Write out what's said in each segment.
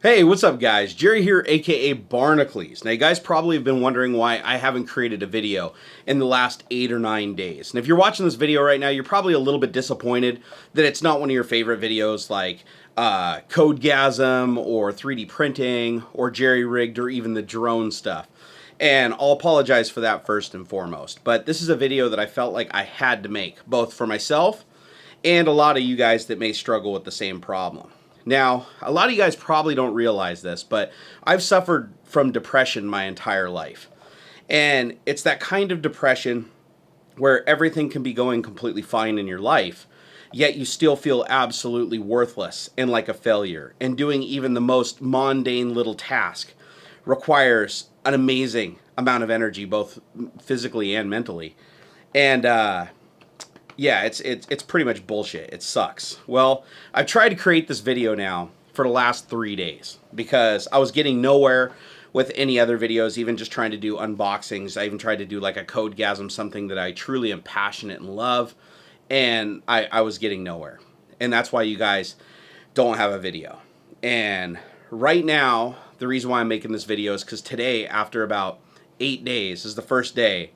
Hey, what's up guys? Jerry here, aka Barnacles. Now you guys probably have been wondering why I haven't created a video in the last 8 or 9 days. And if you're watching this video right now, you're probably a little bit disappointed that it's not one of your favorite videos like Codegasm or 3D printing or Jerry rigged or even the drone stuff. And I'll apologize for that first and foremost. But this is a video that I felt like I had to make, both for myself and a lot of you guys that may struggle with the same problem. Now, a lot of you guys probably don't realize this, but I've suffered from depression my entire life. And it's that kind of depression where everything can be going completely fine in your life, yet you still feel absolutely worthless and like a failure. And doing even the most mundane little task requires an amazing amount of energy, both physically and mentally. And yeah, it's pretty much bullshit. It sucks. Well, I've tried to create this video now for the last 3 days because I was getting nowhere with any other videos, even just trying to do unboxings. I even tried to do like a Codegasm, something that I truly am passionate and love, and I was getting nowhere. And that's why you guys don't have a video. And right now, the reason why I'm making this video is because today, after about 8 days, is the first day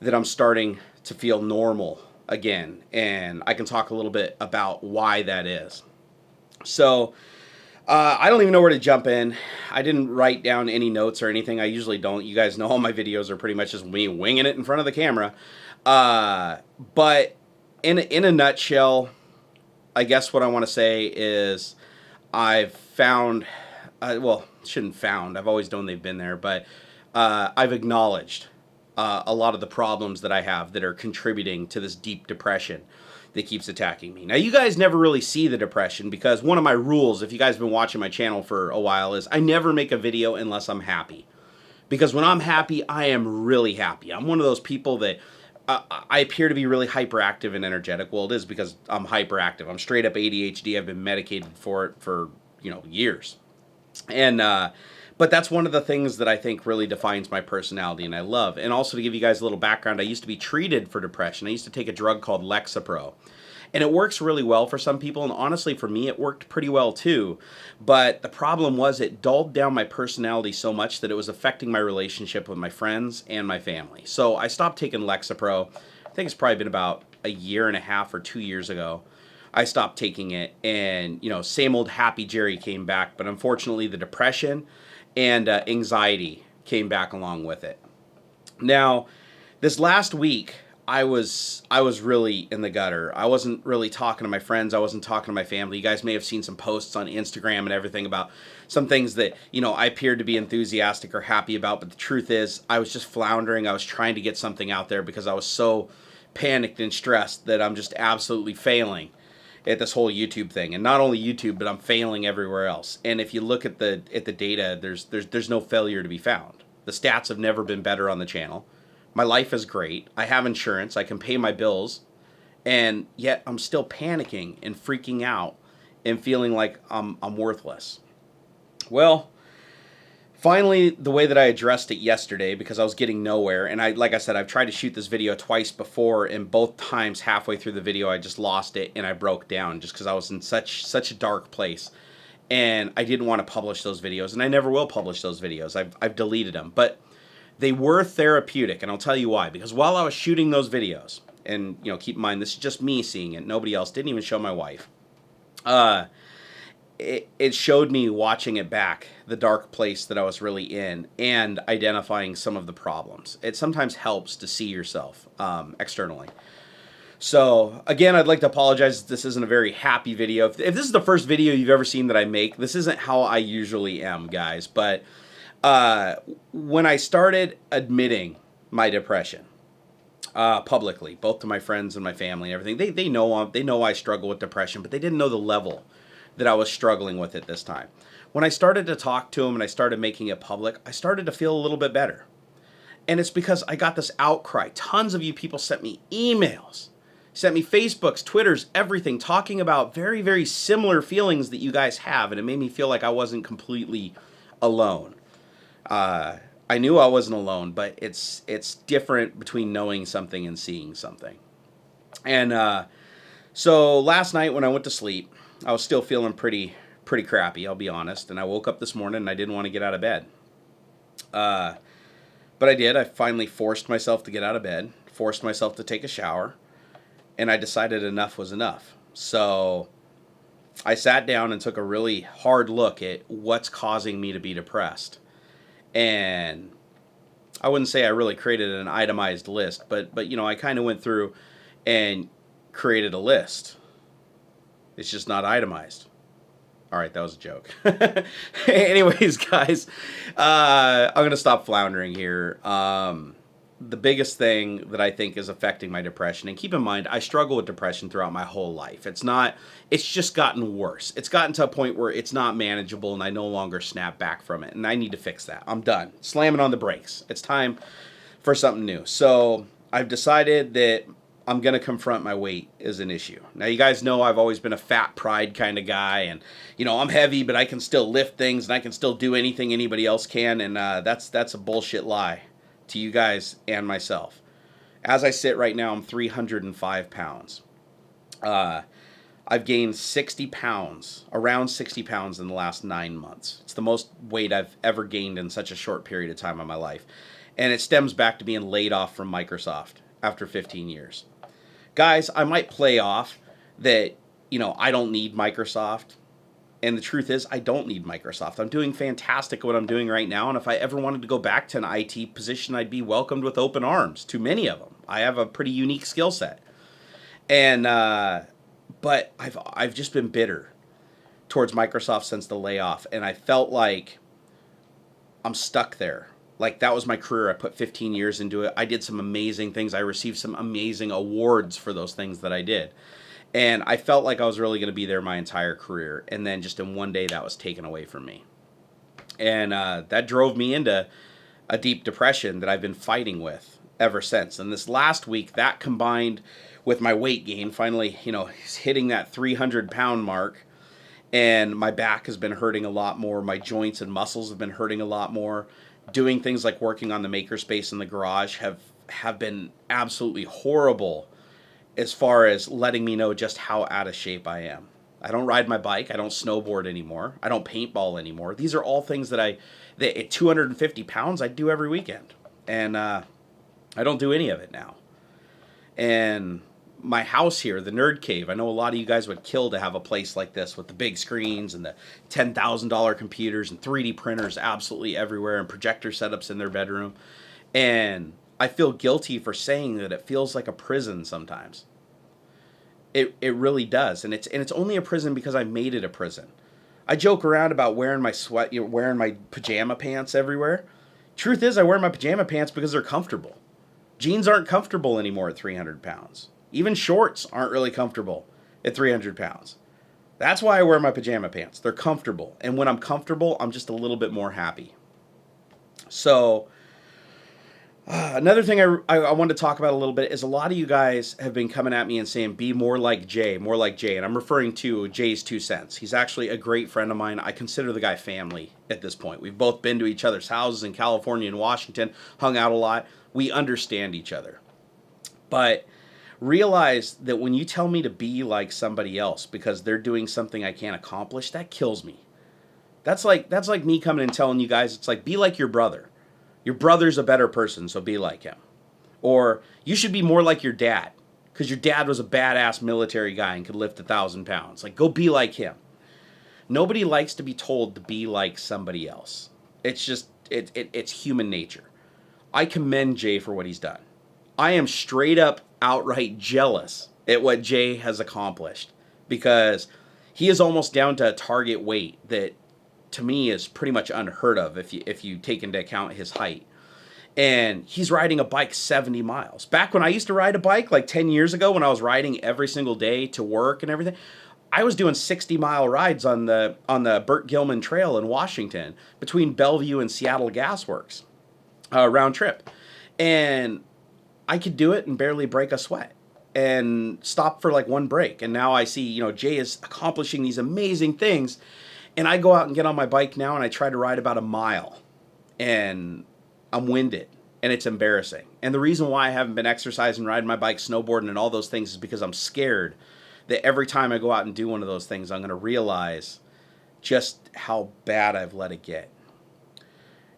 that I'm starting to feel normal again, and I can talk a little bit about why that is. So I don't even know where to jump in. I didn't write down any notes or anything. I usually don't. You guys know all my videos are pretty much just me winging it in front of the camera. But in a nutshell, I guess what I want to say is I've found, well, shouldn't found, I've always known they've been there, but I've acknowledged a lot of the problems that I have that are contributing to this deep depression that keeps attacking me. Now, you guys never really see the depression because one of my rules, if you guys have been watching my channel for a while, is I never make a video unless I'm happy. Because when I'm happy, I am really happy. I'm one of those people that I appear to be really hyperactive and energetic. Well, it is because I'm hyperactive. I'm straight up ADHD. I've been medicated for it for, years. And but that's one of the things that I think really defines my personality and I love. And also to give you guys a little background, I used to be treated for depression. I used to take a drug called Lexapro. And it works really well for some people, and honestly for me it worked pretty well too. But the problem was it dulled down my personality so much that it was affecting my relationship with my friends and my family. So I stopped taking Lexapro. I think it's probably been about a year and a half or 2 years ago. I stopped taking it, and same old happy Jerry came back, but unfortunately the depression and anxiety came back along with it. Now, this last week, I was really in the gutter. I wasn't really talking to my friends. I wasn't talking to my family. You guys may have seen some posts on Instagram and everything about some things that, I appeared to be enthusiastic or happy about, but the truth is, I was just floundering. I was trying to get something out there because I was so panicked and stressed that I'm just absolutely failing at this whole YouTube thing. And not only YouTube, but I'm failing everywhere else. And if you look at the data, there's no failure to be found. The stats have never been better on the channel. My life is great. I have insurance. I can pay my bills. And yet I'm still panicking and freaking out and feeling like I'm worthless. Well, finally, the way that I addressed it yesterday, because I was getting nowhere, and like I said, I've tried to shoot this video twice before, and both times halfway through the video I just lost it and I broke down just because I was in such a dark place, and I didn't want to publish those videos, and I never will publish those videos. I've deleted them, but they were therapeutic, and I'll tell you why. Because while I was shooting those videos, and keep in mind this is just me seeing it, nobody else, didn't even show my wife. It showed me watching it back, the dark place that I was really in, and identifying some of the problems. It sometimes helps to see yourself externally. So, again, I'd like to apologize if this isn't a very happy video. If this is the first video you've ever seen that I make, this isn't how I usually am, guys. But when I started admitting my depression publicly, both to my friends and my family and everything, they know I struggle with depression, but they didn't know the level that I was struggling with it this time. When I started to talk to them and I started making it public, I started to feel a little bit better. And it's because I got this outcry. Tons of you people sent me emails, sent me Facebooks, Twitters, everything, talking about very, very similar feelings that you guys have, and it made me feel like I wasn't completely alone. I knew I wasn't alone, but it's different between knowing something and seeing something. And so last night when I went to sleep, I was still feeling pretty pretty crappy, I'll be honest. And I woke up this morning and I didn't want to get out of bed. But I did. I finally forced myself to get out of bed, forced myself to take a shower, and I decided enough was enough. So I sat down and took a really hard look at what's causing me to be depressed. And I wouldn't say I really created an itemized list, but I kind of went through and created a list. It's just not itemized. All right, that was a joke. Anyways, guys, I'm going to stop floundering here. The biggest thing that I think is affecting my depression, and keep in mind, I struggle with depression throughout my whole life. It's just gotten worse. It's gotten to a point where it's not manageable and I no longer snap back from it. And I need to fix that. I'm done. Slamming on the brakes. It's time for something new. So I've decided that I'm going to confront my weight as an issue. Now, you guys know I've always been a fat pride kind of guy, and, I'm heavy, but I can still lift things, and I can still do anything anybody else can, and that's a bullshit lie to you guys and myself. As I sit right now, I'm 305 pounds. I've gained 60 pounds, around 60 pounds in the last 9 months. It's the most weight I've ever gained in such a short period of time in my life, and it stems back to being laid off from Microsoft after 15 years. Guys, I might play off that, I don't need Microsoft. And the truth is, I don't need Microsoft. I'm doing fantastic at what I'm doing right now. And if I ever wanted to go back to an IT position, I'd be welcomed with open arms. Too many of them. I have a pretty unique skill set. And, but I've just been bitter towards Microsoft since the layoff. And I felt like I'm stuck there. Like, that was my career. I put 15 years into it. I did some amazing things. I received some amazing awards for those things that I did. And I felt like I was really going to be there my entire career. And then just in one day, that was taken away from me. And that drove me into a deep depression that I've been fighting with ever since. And this last week, that combined with my weight gain, finally, hitting that 300-pound mark. And my back has been hurting a lot more. My joints and muscles have been hurting a lot more. Doing things like working on the makerspace in the garage have been absolutely horrible as far as letting me know just how out of shape I am. I don't ride my bike. I don't snowboard anymore. I don't paintball anymore. These are all things that at 250 pounds, I do every weekend. And I don't do any of it now. And my house here, the Nerd Cave, I know a lot of you guys would kill to have a place like this with the big screens and the $10,000 computers and 3D printers absolutely everywhere and projector setups in their bedroom. And I feel guilty for saying that it feels like a prison sometimes. It really does. And it's only a prison because I made it a prison. I joke around about wearing my wearing my pajama pants everywhere. Truth is, I wear my pajama pants because they're comfortable. Jeans aren't comfortable anymore at 300 pounds. Even shorts aren't really comfortable at 300 pounds. That's why I wear my pajama pants. They're comfortable. And when I'm comfortable, I'm just a little bit more happy. So, another thing I want to talk about a little bit is a lot of you guys have been coming at me and saying, be more like Jay, more like Jay. And I'm referring to Jay's 2 cents. He's actually a great friend of mine. I consider the guy family at this point. We've both been to each other's houses in California and Washington, hung out a lot. We understand each other. But realize that when you tell me to be like somebody else because they're doing something I can't accomplish, that kills me. That's like me coming and telling you guys, it's like, be like your brother. Your brother's a better person, so be like him. Or you should be more like your dad because your dad was a badass military guy and could lift 1,000 pounds. Like, go be like him. Nobody likes to be told to be like somebody else. It's just, it's human nature. I commend Jay for what he's done. I am straight up outright jealous at what Jay has accomplished because he is almost down to a target weight that to me is pretty much unheard of if you take into account his height. And he's riding a bike 70 miles. Back when I used to ride a bike like 10 years ago when I was riding every single day to work and everything, I was doing 60-mile rides on the Burt Gilman Trail in Washington between Bellevue and Seattle Gasworks, round trip. And I could do it and barely break a sweat and stop for like one break. And now I see, Jay is accomplishing these amazing things. And I go out and get on my bike now and I try to ride about a mile and I'm winded and it's embarrassing. And the reason why I haven't been exercising, riding my bike, snowboarding and all those things is because I'm scared that every time I go out and do one of those things, I'm going to realize just how bad I've let it get.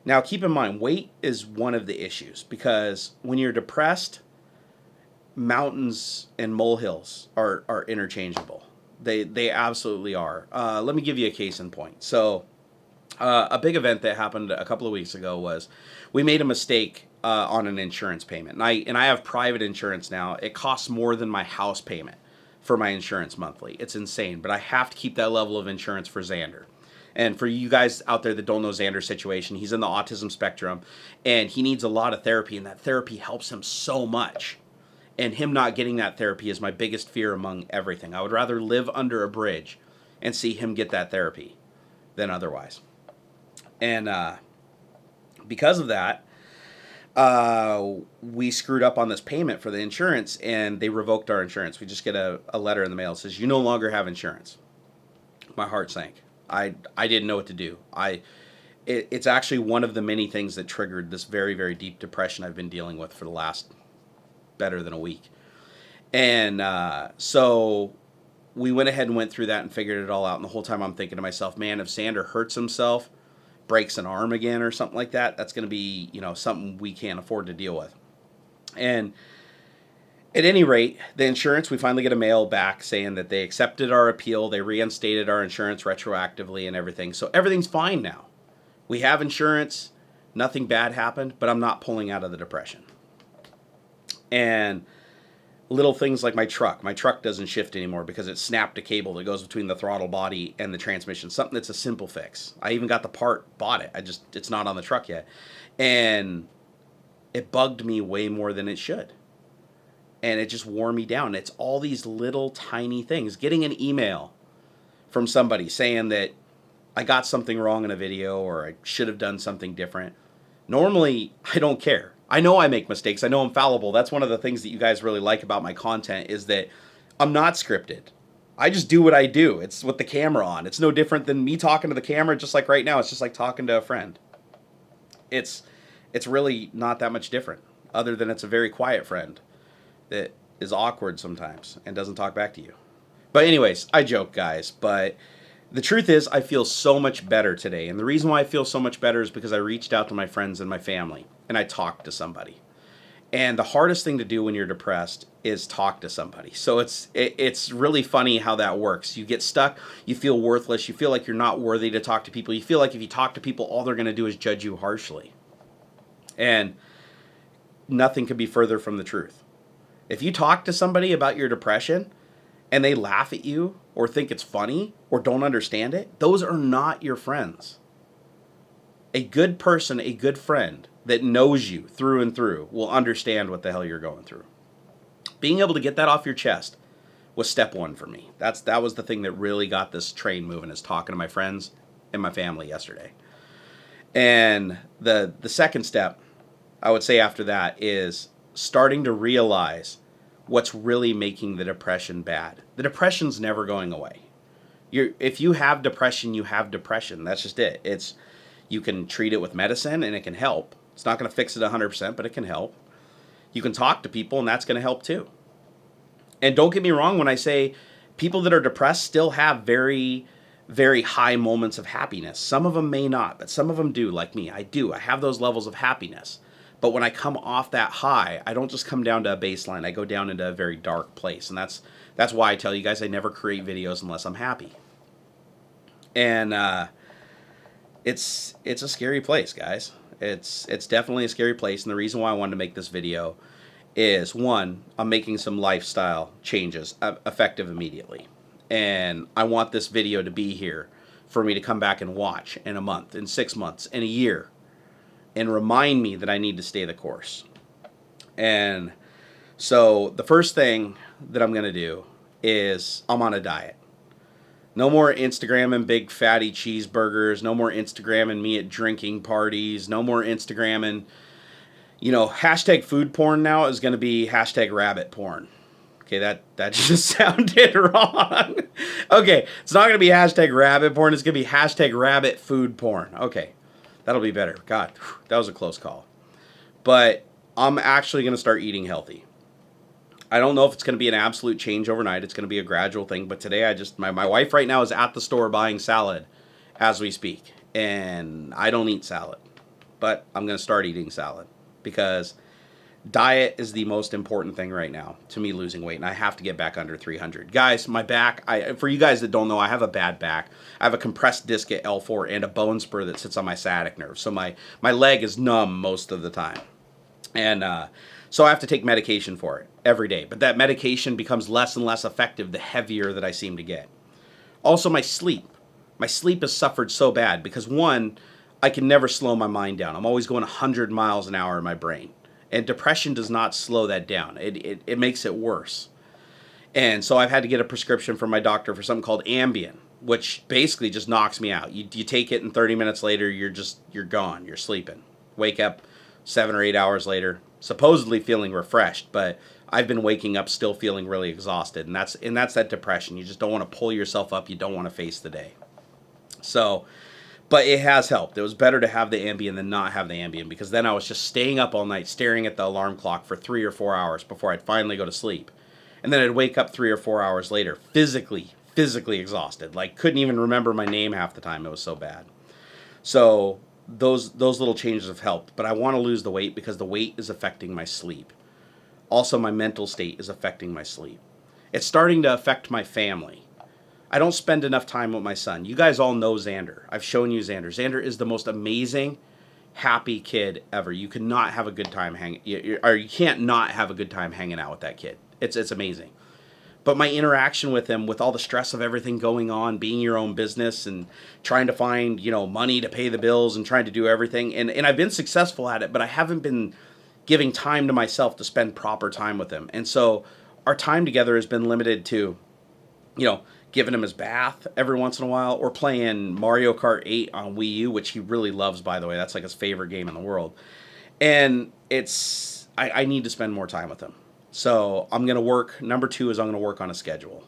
Now, keep in mind, weight is one of the issues, because when you're depressed, mountains and molehills are interchangeable. They absolutely are. Let me give you a case in point. So, a big event that happened a couple of weeks ago was we made a mistake on an insurance payment. And I have private insurance now. It costs more than my house payment for my insurance monthly. It's insane, but I have to keep that level of insurance for Xander. And for you guys out there that don't know Xander's situation, he's in the autism spectrum, and he needs a lot of therapy, and that therapy helps him so much. And him not getting that therapy is my biggest fear among everything. I would rather live under a bridge and see him get that therapy than otherwise. And because of that, we screwed up on this payment for the insurance, and they revoked our insurance. We just get a letter in the mail that says, you no longer have insurance. My heart sank. I didn't know what to do. It's actually one of the many things that triggered this very, very deep depression I've been dealing with for the last better than a week. And so we went ahead and went through that and figured it all out. And the whole time I'm thinking to myself, man, if Xander hurts himself, breaks an arm again or something like that, that's going to be, something we can't afford to deal with. And at any rate, the insurance, we finally get a mail back saying that they accepted our appeal, they reinstated our insurance retroactively and everything. So everything's fine now. We have insurance, nothing bad happened, but I'm not pulling out of the depression. And little things like my truck doesn't shift anymore because it snapped a cable that goes between the throttle body and the transmission. Something that's a simple fix. I even got the part, bought it. It's not on the truck yet. And it bugged me way more than it should. And it just wore me down. It's all these little tiny things. Getting an email from somebody saying that I got something wrong in a video or I should have done something different. Normally, I don't care. I know I make mistakes. I know I'm fallible. That's one of the things that you guys really like about my content is that I'm not scripted. I just do what I do. It's with the camera on. It's no different than me talking to the camera, just like right now. It's just like talking to a friend. It's really not that much different, other than it's a very quiet friend that is awkward sometimes and doesn't talk back to you. But anyways, I joke, guys, but the truth is I feel so much better today. And the reason why I feel so much better is because I reached out to my friends and my family and I talked to somebody. And the hardest thing to do when you're depressed is talk to somebody. So it's really funny how that works. You get stuck, you feel worthless, you feel like you're not worthy to talk to people. You feel like if you talk to people, all they're going to do is judge you harshly. And nothing could be further from the truth. If you talk to somebody about your depression and they laugh at you or think it's funny or don't understand it, those are not your friends. A good person, a good friend that knows you through and through will understand what the hell you're going through. Being able to get that off your chest was step one for me. That was the thing that really got this train moving, is talking to my friends and my family yesterday. And the second step, I would say after that, is starting to realize what's really making the depression bad. The depression's never going away. If you have depression, you have depression. That's just it. You can treat it with medicine and it can help. It's not going to fix it 100%, but it can help. You can talk to people and that's going to help too. And don't get me wrong when I say people that are depressed still have very, very high moments of happiness. Some of them may not, but some of them do, like me. I do. I have those levels of happiness. But when I come off that high, I don't just come down to a baseline. I go down into a very dark place. And that's why I tell you guys I never create videos unless I'm happy. And it's a scary place, guys. It's definitely a scary place. And the reason why I wanted to make this video is, one, I'm making some lifestyle changes effective immediately. And I want this video to be here for me to come back and watch in a month, in 6 months, in a year, and remind me that I need to stay the course. And so the first thing that I'm going to do is I'm on a diet. No more Instagramming big fatty cheeseburgers. No more Instagramming me at drinking parties. No more Instagramming, hashtag food porn now is going to be hashtag rabbit porn. Okay, that just sounded wrong. Okay, it's not going to be hashtag rabbit porn. It's going to be hashtag rabbit food porn. Okay. That'll be better. God, that was a close call. But I'm actually going to start eating healthy. I don't know if it's going to be an absolute change overnight. It's going to be a gradual thing. But today my wife right now is at the store buying salad. as we speak. And I don't eat salad, but I'm going to start eating salad because diet is the most important thing right now to me losing weight, and I have to get back under 300. Guys, my back, for you guys that don't know, I have a bad back. I have a compressed disc at L4 and a bone spur that sits on my sciatic nerve, so my leg is numb most of the time. And so I have to take medication for it every day, but that medication becomes less and less effective the heavier that I seem to get. Also, my sleep. My sleep has suffered so bad because, one, I can never slow my mind down. I'm always going 100 miles an hour in my brain. And depression does not slow that down. It makes it worse. And so I've had to get a prescription from my doctor for something called Ambien, which basically just knocks me out. You take it and 30 minutes later, you're gone. You're sleeping. Wake up 7 or 8 hours later, supposedly feeling refreshed, but I've been waking up still feeling really exhausted. And that's that depression. You just don't want to pull yourself up. You don't want to face the day. So, but it has helped. It was better to have the Ambien than not have the Ambien, because then I was just staying up all night staring at the alarm clock for 3 or 4 hours before I'd finally go to sleep. And then I'd wake up 3 or 4 hours later, physically exhausted. Like, couldn't even remember my name half the time. It was so bad. So those little changes have helped. But I want to lose the weight because the weight is affecting my sleep. Also, my mental state is affecting my sleep. It's starting to affect my family. I don't spend enough time with my son. You guys all know Xander. I've shown you Xander. Xander is the most amazing, happy kid ever. You cannot have a good time you can't not have a good time hanging out with that kid. It's amazing. But my interaction with him, with all the stress of everything going on, being your own business and trying to find, money to pay the bills and trying to do everything, and I've been successful at it, but I haven't been giving time to myself to spend proper time with him. And so our time together has been limited to, giving him his bath every once in a while, or playing Mario Kart 8 on Wii U, which he really loves, by the way. That's like his favorite game in the world. And I need to spend more time with him. So I'm going to work. Number 2 is I'm going to work on a schedule.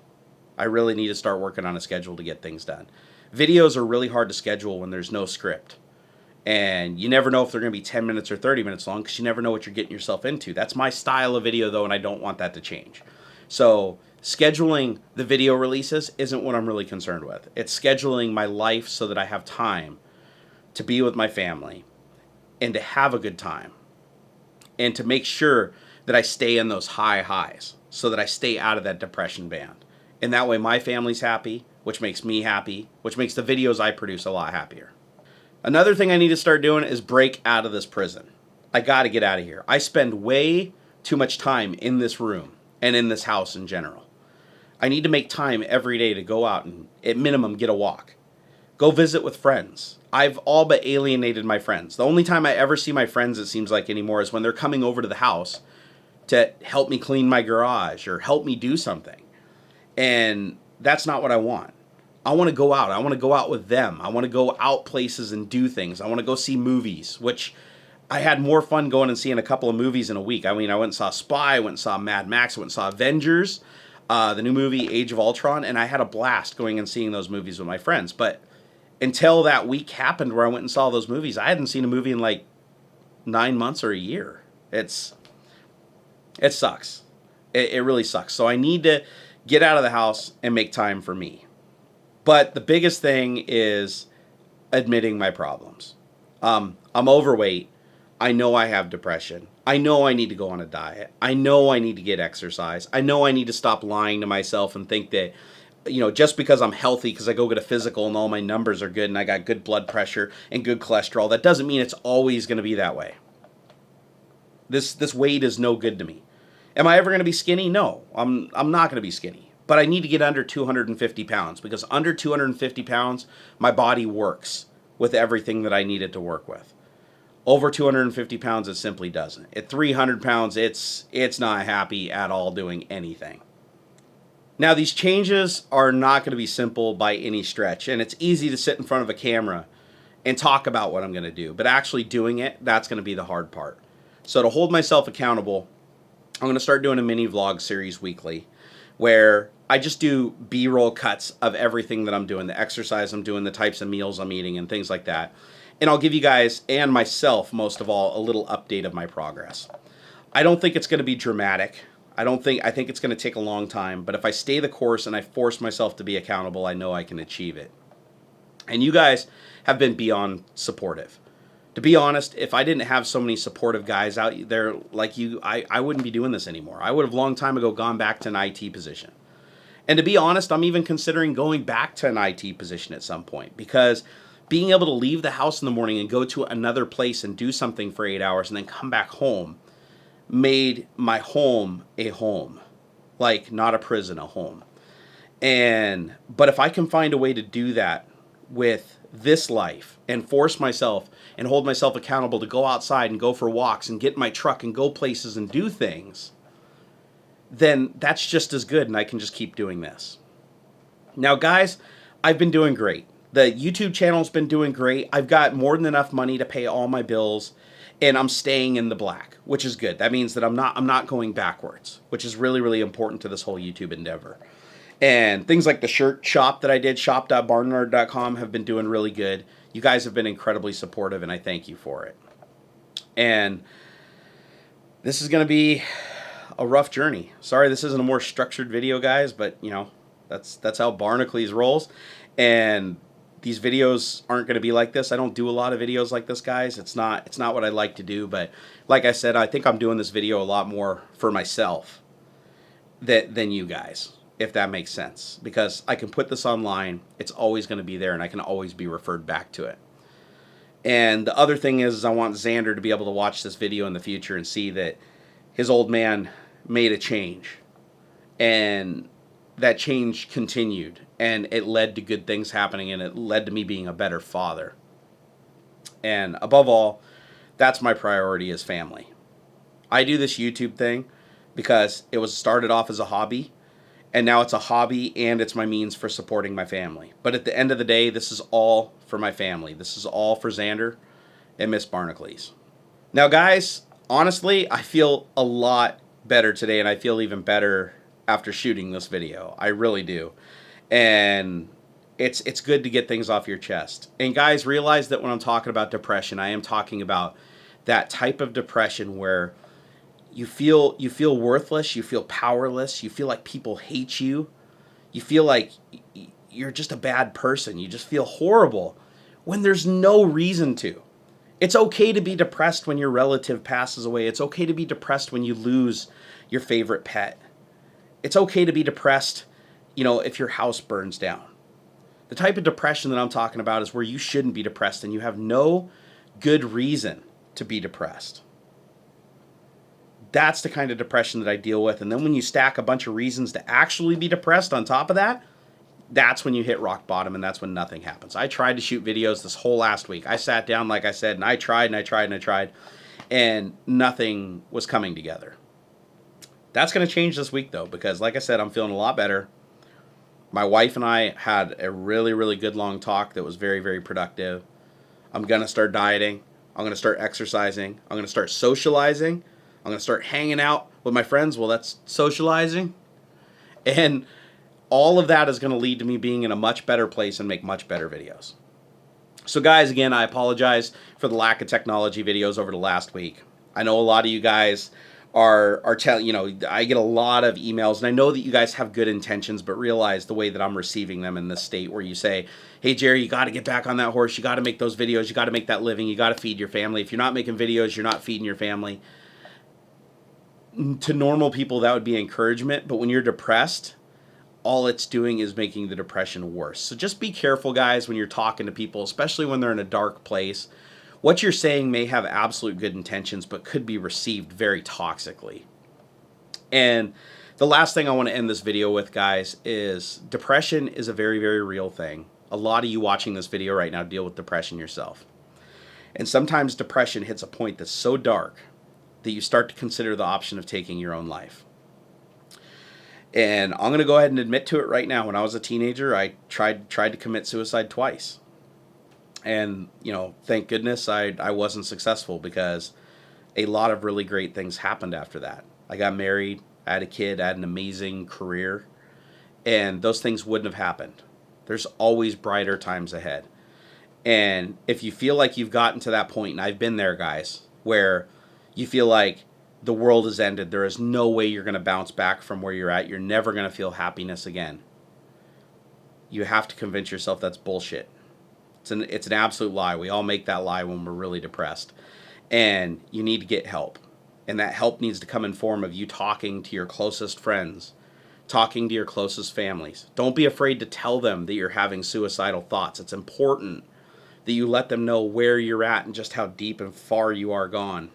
I really need to start working on a schedule to get things done. Videos are really hard to schedule when there's no script. And you never know if they're going to be 10 minutes or 30 minutes long, because you never know what you're getting yourself into. That's my style of video, though, and I don't want that to change. So scheduling the video releases isn't what I'm really concerned with. It's scheduling my life so that I have time to be with my family and to have a good time and to make sure that I stay in those high highs so that I stay out of that depression band. And that way my family's happy, which makes me happy, which makes the videos I produce a lot happier. Another thing I need to start doing is break out of this prison. I got to get out of here. I spend way too much time in this room and in this house in general. I need to make time every day to go out and, at minimum, get a walk. Go visit with friends. I've all but alienated my friends. The only time I ever see my friends, it seems like, anymore is when they're coming over to the house to help me clean my garage or help me do something. And that's not what I want. I want to go out. I want to go out with them. I want to go out places and do things. I want to go see movies, which I had more fun going and seeing a couple of movies in a week. I mean, I went and saw Spy, I went and saw Mad Max, I went and saw Avengers, the new movie Age of Ultron, and I had a blast going and seeing those movies with my friends. But until that week happened where I went and saw those movies, I hadn't seen a movie in like 9 months or a year. It sucks. It really sucks. So I need to get out of the house and make time for me. But the biggest thing is admitting my problems. I'm overweight. I know I have depression. I know I need to go on a diet. I know I need to get exercise. I know I need to stop lying to myself and think that, just because I'm healthy, because I go get a physical and all my numbers are good and I got good blood pressure and good cholesterol, that doesn't mean it's always going to be that way. This weight is no good to me. Am I ever going to be skinny? No, I'm not going to be skinny. But I need to get under 250 pounds, because under 250 pounds, my body works with everything that I need it to work with. Over 250 pounds, it simply doesn't. At 300 pounds, it's not happy at all doing anything. Now, these changes are not going to be simple by any stretch, and it's easy to sit in front of a camera and talk about what I'm going to do, but actually doing it, that's going to be the hard part. So to hold myself accountable, I'm going to start doing a mini vlog series weekly where I just do B-roll cuts of everything that I'm doing, the exercise I'm doing, the types of meals I'm eating, and things like that. And I'll give you guys, and myself most of all, a little update of my progress. I don't think it's going to be dramatic. I think it's going to take a long time, but if I stay the course and I force myself to be accountable, I know I can achieve it. And you guys have been beyond supportive. To be honest, if I didn't have so many supportive guys out there like you, I wouldn't be doing this anymore. I would have long time ago gone back to an IT position. And to be honest, I'm even considering going back to an IT position at some point, because being able to leave the house in the morning and go to another place and do something for 8 hours and then come back home made my home a home. Like, not a prison, a home. But if I can find a way to do that with this life and force myself and hold myself accountable to go outside and go for walks and get in my truck and go places and do things, then that's just as good, and I can just keep doing this. Now, guys, I've been doing great. The YouTube channel's been doing great. I've got more than enough money to pay all my bills, and I'm staying in the black, which is good. That means that I'm not going backwards, which is really, really important to this whole YouTube endeavor. And things like the shirt shop that I did, shop.barnard.com, have been doing really good. You guys have been incredibly supportive, and I thank you for it. And this is going to be a rough journey. Sorry this isn't a more structured video, guys, but you know, that's how Barnacles rolls. And these videos aren't going to be like this. I don't do a lot of videos like this, guys. It's not what I like to do, but like I said, I think I'm doing this video a lot more for myself than you guys, if that makes sense, because I can put this online. It's always going to be there, and I can always be referred back to it. And the other thing is I want Xander to be able to watch this video in the future and see that his old man made a change, and that change continued, and it led to good things happening, and it led to me being a better father. And above all, that's my priority, is family. I do this YouTube thing because it was started off as a hobby, and now it's a hobby, and it's my means for supporting my family. But at the end of the day, this is all for my family. This is all for Xander and Miss Barnacles. Now, guys, honestly, I feel a lot better today, and I feel even better after shooting this video. I really do. And it's good to get things off your chest. And guys, realize that when I'm talking about depression, I am talking about that type of depression where you feel worthless, you feel powerless, you feel like people hate you, you feel like you're just a bad person, you just feel horrible when there's no reason to. It's okay to be depressed when your relative passes away. It's okay to be depressed when you lose your favorite pet. It's okay to be depressed, if your house burns down. The type of depression that I'm talking about is where you shouldn't be depressed and you have no good reason to be depressed. That's the kind of depression that I deal with. And then when you stack a bunch of reasons to actually be depressed on top of that, that's when you hit rock bottom, and that's when nothing happens. I tried to shoot videos this whole last week. I sat down, like I said, and I tried, and nothing was coming together. That's going to change this week, though, because like I said, I'm feeling a lot better. My wife and I had a really, really good long talk that was very, very productive. I'm going to start dieting. I'm going to start exercising. I'm going to start socializing. I'm going to start hanging out with my friends. Well, that's socializing. And all of that is going to lead to me being in a much better place and make much better videos. So guys, again, I apologize for the lack of technology videos over the last week. I know a lot of you guys are telling, I get a lot of emails, and I know that you guys have good intentions, but realize the way that I'm receiving them in this state where you say, hey, Jerry, you got to get back on that horse. You got to make those videos. You got to make that living. You got to feed your family. If you're not making videos, you're not feeding your family. To normal people, that would be encouragement. But when you're depressed, all it's doing is making the depression worse. So just be careful, guys, when you're talking to people, especially when they're in a dark place. What you're saying may have absolute good intentions, but could be received very toxically. And the last thing I want to end this video with, guys, is depression is a very, very real thing. A lot of you watching this video right now deal with depression yourself. And sometimes depression hits a point that's so dark that you start to consider the option of taking your own life. And I'm going to go ahead and admit to it right now. When I was a teenager, I tried to commit suicide twice. And, thank goodness I wasn't successful, because a lot of really great things happened after that. I got married, I had a kid, I had an amazing career, and those things wouldn't have happened. There's always brighter times ahead. And if you feel like you've gotten to that point, and I've been there, guys, where you feel like the world has ended, there is no way you're going to bounce back from where you're at, you're never going to feel happiness again, you have to convince yourself that's bullshit. It's an absolute lie. We all make that lie when we're really depressed. And you need to get help. And that help needs to come in form of you talking to your closest friends, talking to your closest families. Don't be afraid to tell them that you're having suicidal thoughts. It's important that you let them know where you're at and just how deep and far you are gone.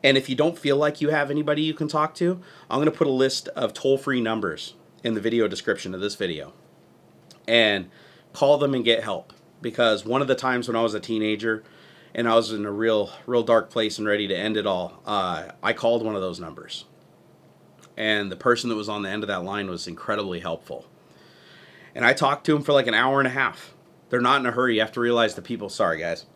And if you don't feel like you have anybody you can talk to, I'm going to put a list of toll-free numbers in the video description of this video. And call them and get help. Because one of the times when I was a teenager and I was in a real dark place and ready to end it all, I called one of those numbers. And the person that was on the end of that line was incredibly helpful. And I talked to him for like an hour and a half. They're not in a hurry. You have to realize the people, sorry guys,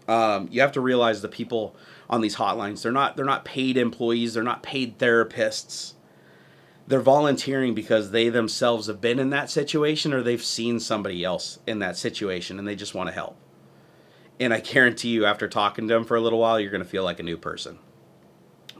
you have to realize the people on these hotlines, they're not paid employees, they're not paid therapists. They're volunteering because they themselves have been in that situation or they've seen somebody else in that situation and they just want to help. And I guarantee you, after talking to them for a little while, you're going to feel like a new person.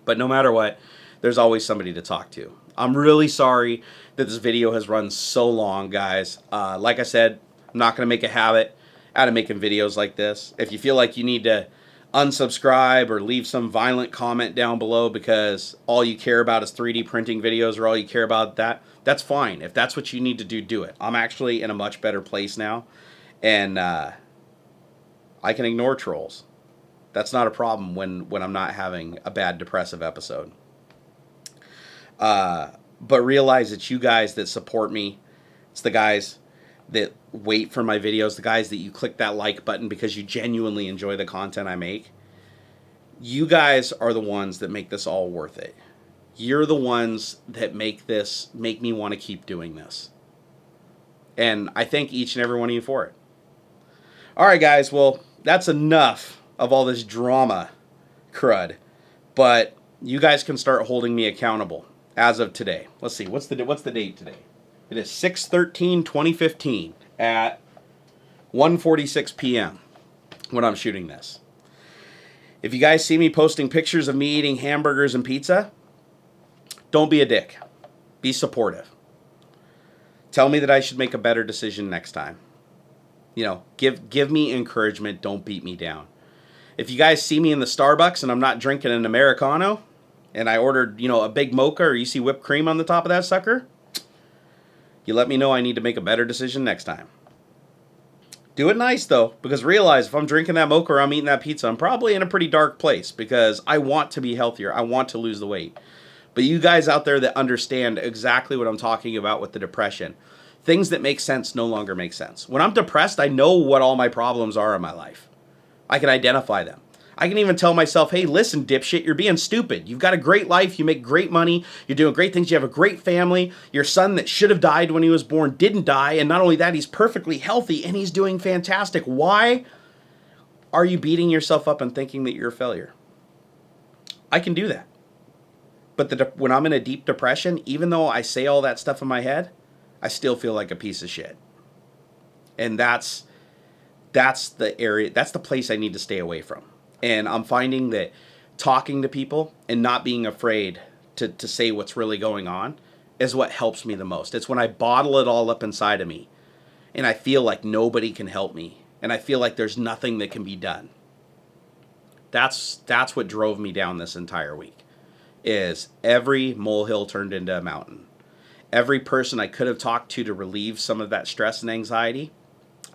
But no matter what, there's always somebody to talk to. I'm really sorry that this video has run so long, guys. Like I said, I'm not going to make a habit out of making videos like this. If you feel like you need to unsubscribe or leave some violent comment down below because all you care about is 3D printing videos or all you care about that's fine. If that's what you need to do, do it. I'm actually in a much better place now, and I can ignore trolls. That's not a problem when I'm not having a bad depressive episode. But realize it's you guys that support me. It's the guys that wait for my videos, the guys that you click that like button because you genuinely enjoy the content I make. You guys are the ones that make this all worth it. You're the ones that make me want to keep doing this. And I thank each and every one of you for it. All right, guys, well, that's enough of all this drama crud. But you guys can start holding me accountable as of today. Let's see, what's the date today? It is 6/13/2015 at 1:46 p.m. when I'm shooting this. If you guys see me posting pictures of me eating hamburgers and pizza, don't be a dick. Be supportive. Tell me that I should make a better decision next time. You know, give me encouragement. Don't beat me down. If you guys see me in the Starbucks and I'm not drinking an Americano and I ordered, a big mocha or you see whipped cream on the top of that sucker, you let me know I need to make a better decision next time. Do it nice, though, because realize if I'm drinking that mocha or I'm eating that pizza, I'm probably in a pretty dark place because I want to be healthier. I want to lose the weight. But you guys out there that understand exactly what I'm talking about with the depression, things that make sense no longer make sense. When I'm depressed, I know what all my problems are in my life. I can identify them. I can even tell myself, hey, listen, dipshit, you're being stupid. You've got a great life. You make great money. You're doing great things. You have a great family. Your son that should have died when he was born didn't die. And not only that, he's perfectly healthy and he's doing fantastic. Why are you beating yourself up and thinking that you're a failure? I can do that. But when I'm in a deep depression, even though I say all that stuff in my head, I still feel like a piece of shit. And that's the area, that's the place I need to stay away from. And I'm finding that talking to people and not being afraid to say what's really going on is what helps me the most. It's when I bottle it all up inside of me and I feel like nobody can help me and I feel like there's nothing that can be done. That's what drove me down this entire week, is every molehill turned into a mountain. Every person I could have talked to relieve some of that stress and anxiety,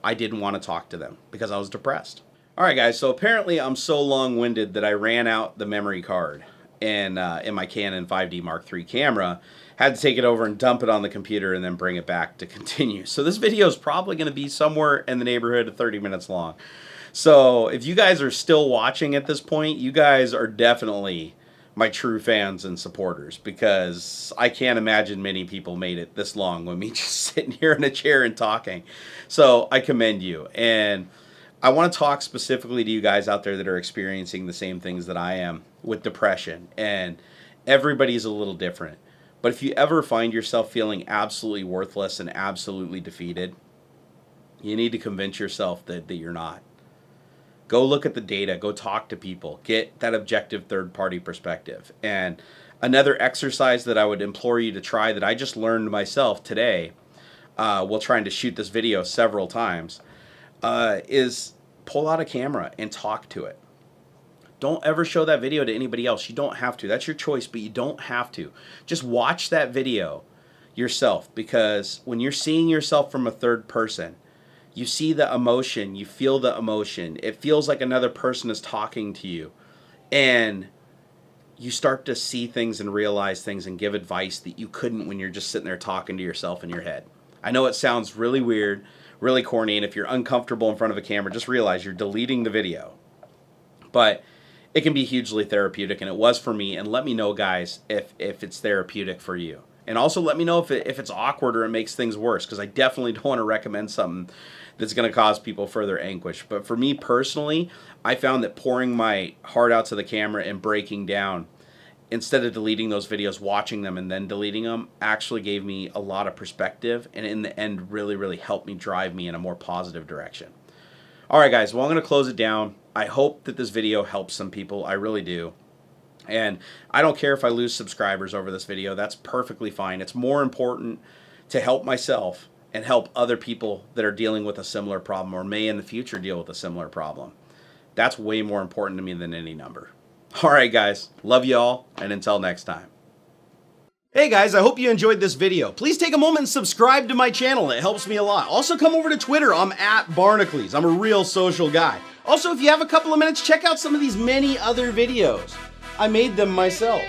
I didn't want to talk to them because I was depressed. All right, guys, so apparently I'm so long-winded that I ran out the memory card in my Canon 5D Mark III camera, had to take it over and dump it on the computer and then bring it back to continue. So this video is probably going to be somewhere in the neighborhood of 30 minutes long. So if you guys are still watching at this point, you guys are definitely my true fans and supporters, because I can't imagine many people made it this long with me just sitting here in a chair and talking. So I commend you. And I want to talk specifically to you guys out there that are experiencing the same things that I am with depression. And everybody's a little different. But if you ever find yourself feeling absolutely worthless and absolutely defeated, you need to convince yourself that you're not. Go look at the data. Go talk to people. Get that objective third-party perspective. And another exercise that I would implore you to try that I just learned myself today while trying to shoot this video several times, is pull out a camera and talk to it. Don't ever show that video to anybody else. You don't have to. That's your choice, but you don't have to. Just watch that video yourself, because when you're seeing yourself from a third person, you see the emotion, you feel the emotion. It feels like another person is talking to you. And you start to see things and realize things and give advice that you couldn't when you're just sitting there talking to yourself in your head. I know it sounds really weird, really corny, and if you're uncomfortable in front of a camera, just realize you're deleting the video. But it can be hugely therapeutic, and it was for me. And let me know, guys, if it's therapeutic for you. And also let me know if it's awkward or it makes things worse, because I definitely don't want to recommend something that's going to cause people further anguish. But for me personally, I found that pouring my heart out to the camera and breaking down, instead of deleting those videos, watching them and then deleting them, actually gave me a lot of perspective, and in the end really, really helped me drive me in a more positive direction. All right, guys, well, I'm going to close it down. I hope that this video helps some people. I really do. And I don't care if I lose subscribers over this video. That's perfectly fine. It's more important to help myself and help other people that are dealing with a similar problem or may in the future deal with a similar problem. That's way more important to me than any number. All right, guys. Love you all, and until next time. Hey guys, I hope you enjoyed this video. Please take a moment and subscribe to my channel. It helps me a lot. Also, come over to Twitter. I'm @Barnacles. I'm a real social guy. Also, if you have a couple of minutes, check out some of these many other videos. I made them myself.